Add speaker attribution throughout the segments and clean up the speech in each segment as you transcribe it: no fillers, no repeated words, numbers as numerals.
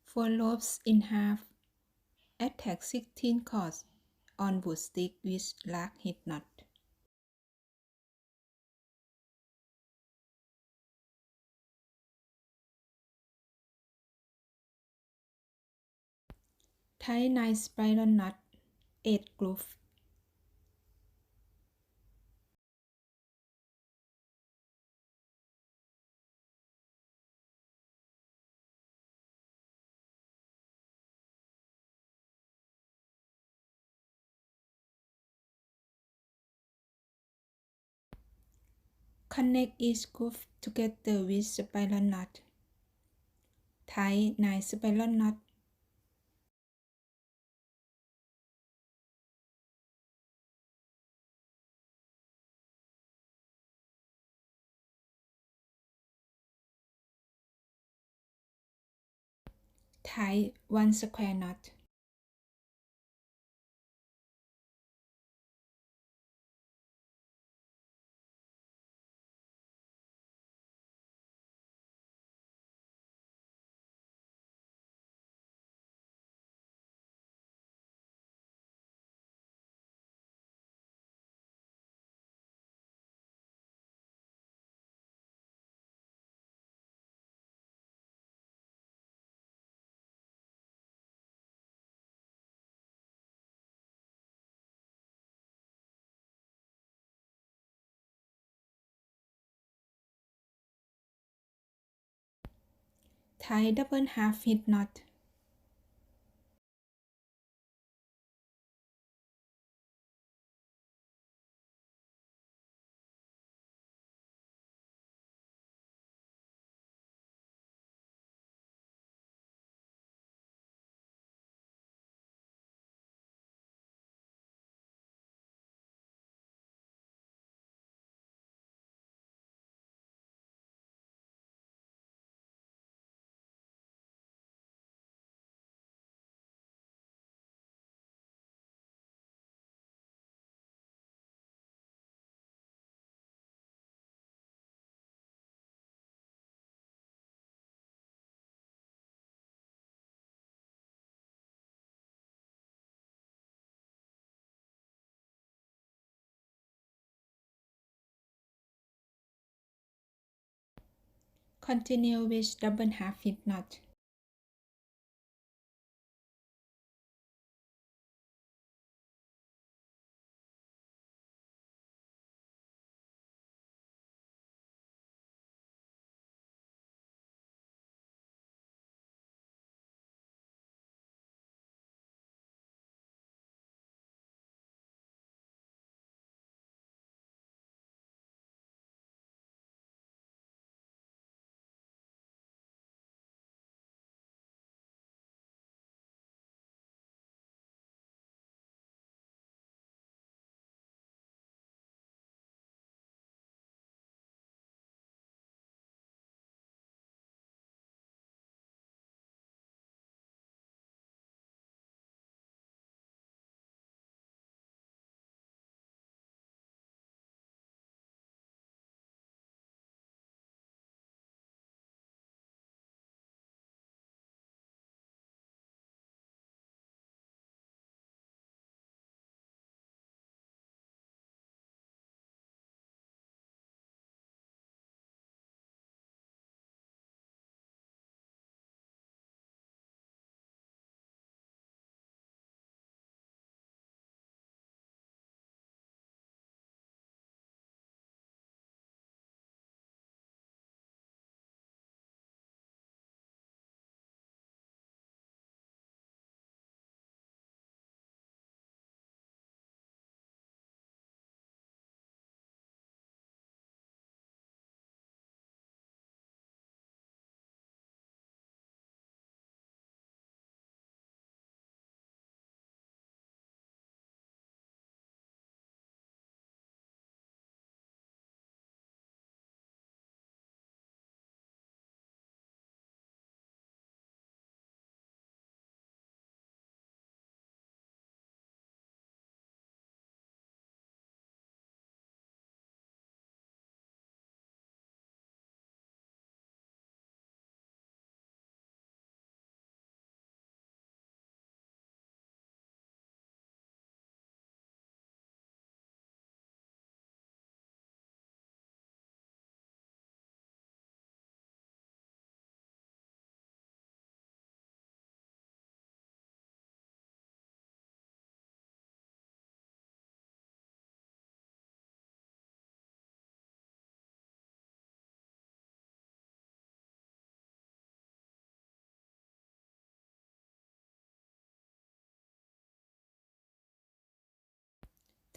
Speaker 1: 4 loaves in half. Attack 16 chords on wood stick with large hit knot. Tie 9 spiral knot, 8 groove. Connect each groove together with spiral knot. Tie 9 spiral knot. Tie 1 square knot. Tie double half hit knot. Continue with double half hit knot.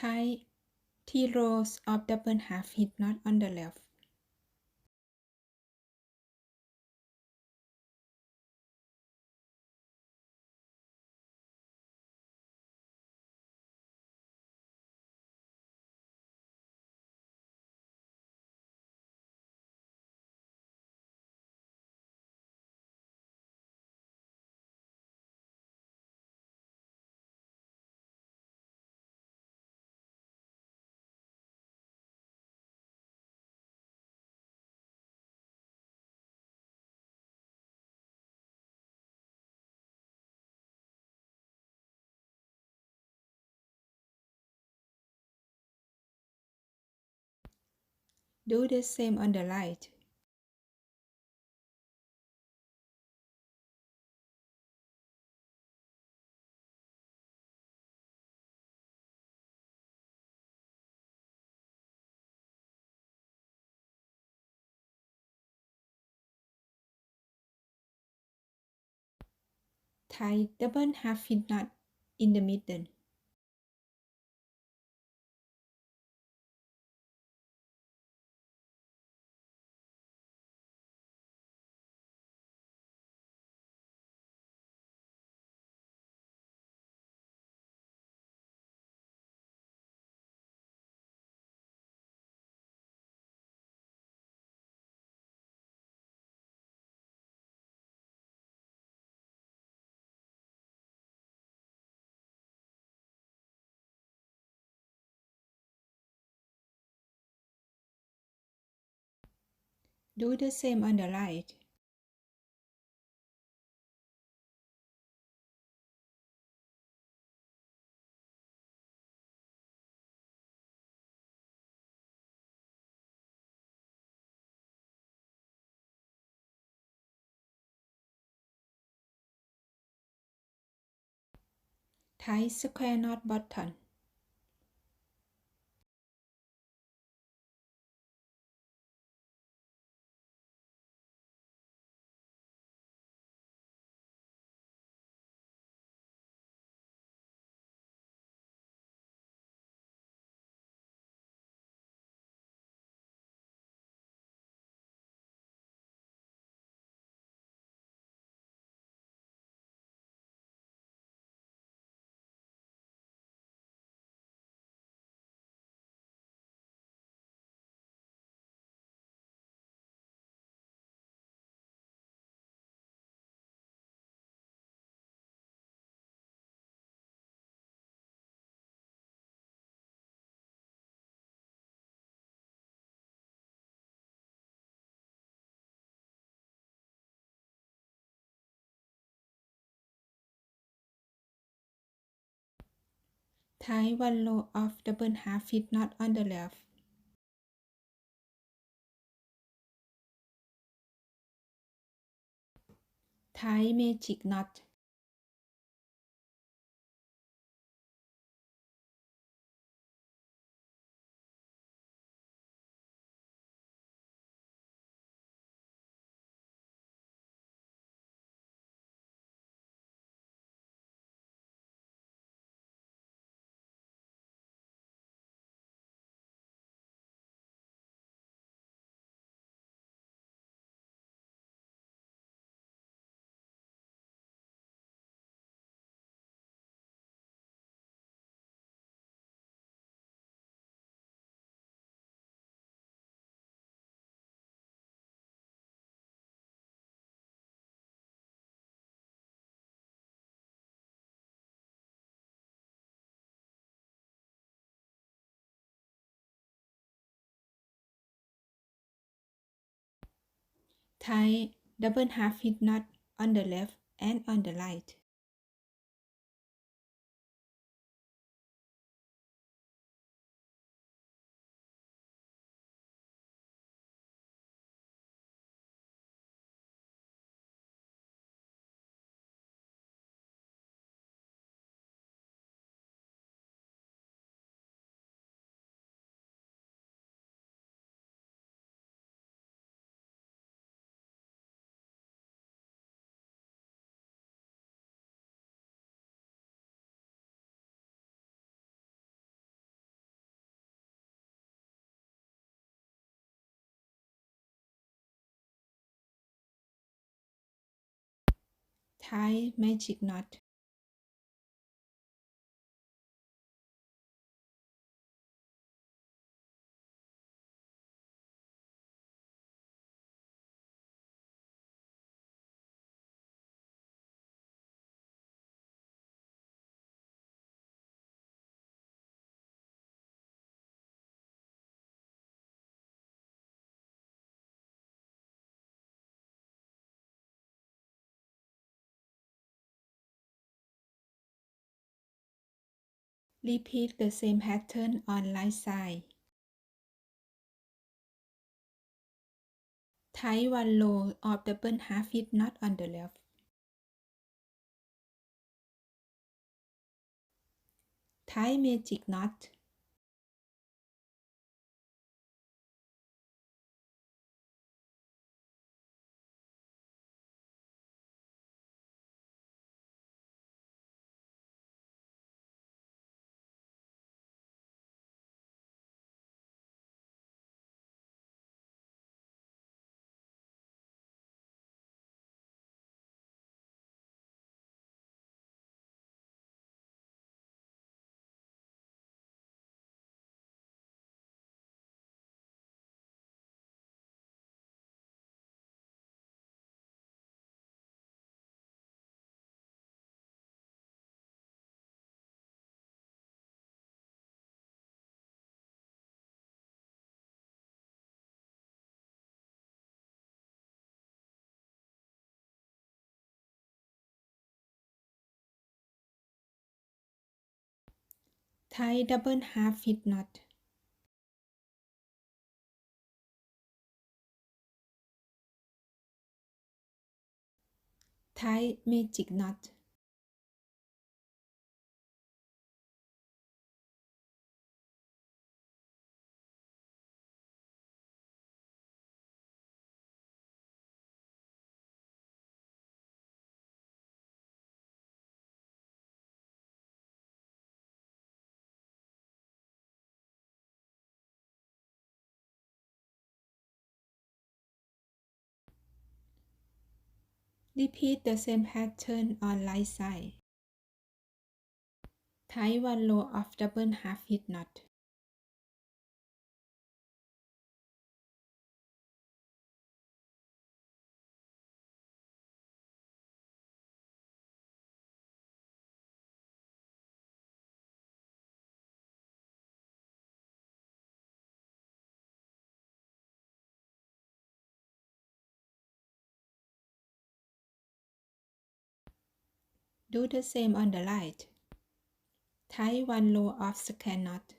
Speaker 1: Tie T rows of double half hitch knot on the left. Do the same on the right. Tie double half hitch knot in the middle. Do the same on the right. Tie square knot button. Tie one row of double half hitch knot on the left. Tie magic knot. Tie double half hitch knot on the left and on the right. Thai magic knot. Repeat the same pattern on right side. Tie one row of double half hitch knot on the left. Tie magic knot. Tie double half hitch knot. Tie magic knot. Repeat the same pattern on right side. Tie one row of double half hitch knot. Do the same on the right. Tie one row of square knot.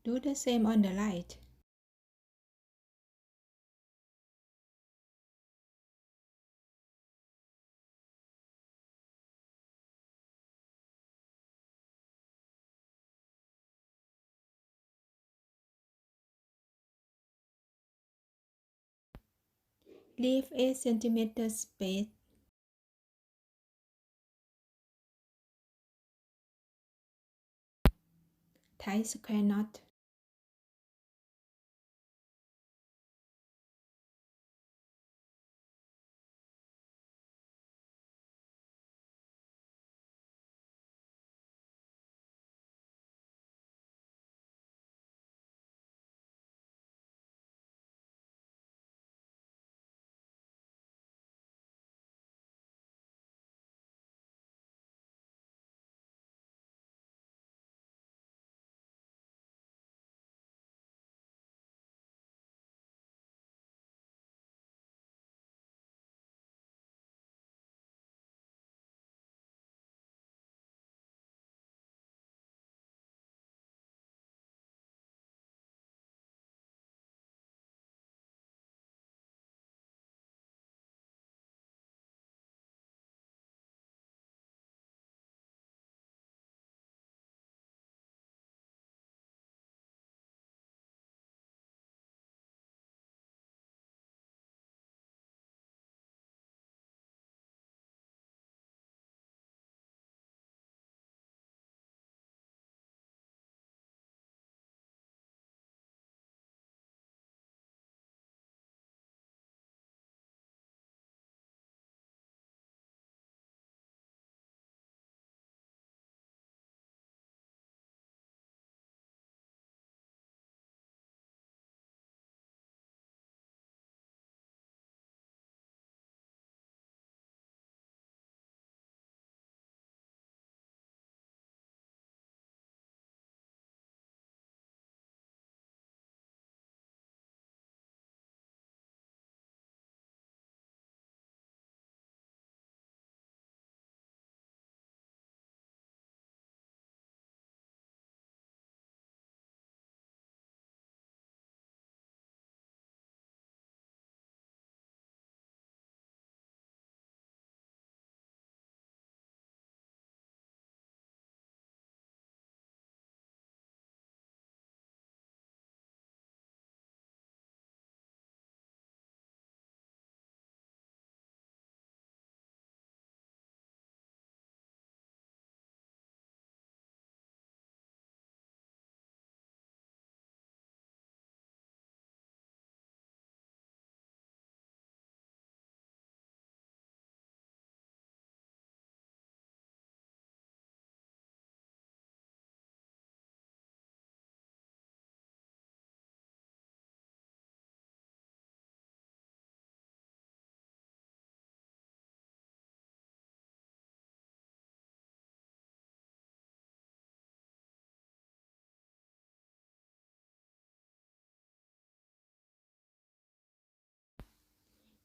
Speaker 1: Do the same on the right. Leave 8 cm space. Tie square knot.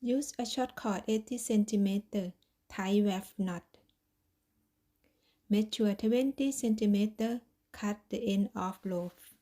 Speaker 1: Use a short cord 80 cm, tie weft knot. Measure 20 cm, cut the end of loaf.